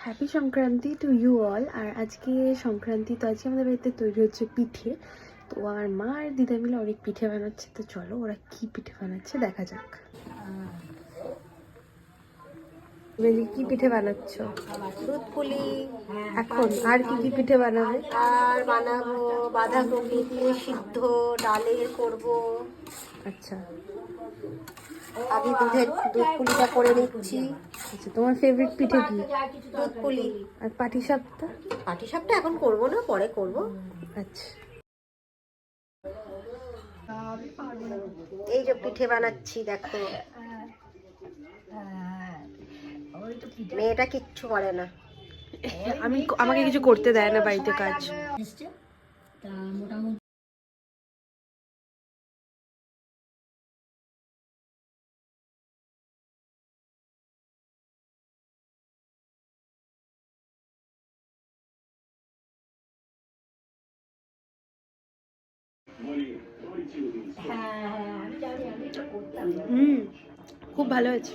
Happy Sankranti to you all. আর আজকে সংক্রান্তি, তো আজকে আমাদের বাড়িতে তৈরি হচ্ছে পিঠে। তো আমার মা আর দিদা মিলে অনেক পিঠে বানাচ্ছে, তো চলো ওরা কি পিঠে বানাচ্ছে দেখা যাক। বেলি কি পিঠে বানাচ্ছ? দুধ পুলি। এখন আর কি কি পিঠে বানাবে? আর বানাবো বাঁধাকপি দিয়ে সিদ্ধ ডালের করব। আচ্ছা আগে দুধ পুলিটা করে নিচ্ছি। আচ্ছা, তোমার ফেভারিট পিঠে কি? দুধ পুলি। আর পাটিসাপটা? পাটিসাপটা এখন করব না, পরে করব। আচ্ছা, এই যে পিঠে বানাচ্ছি দেখো। মেয়েটা কিচ্ছু করে না। আমাকে কিছু করতে দেয় না বাড়িতে কাজ। খুব ভালো হয়েছে।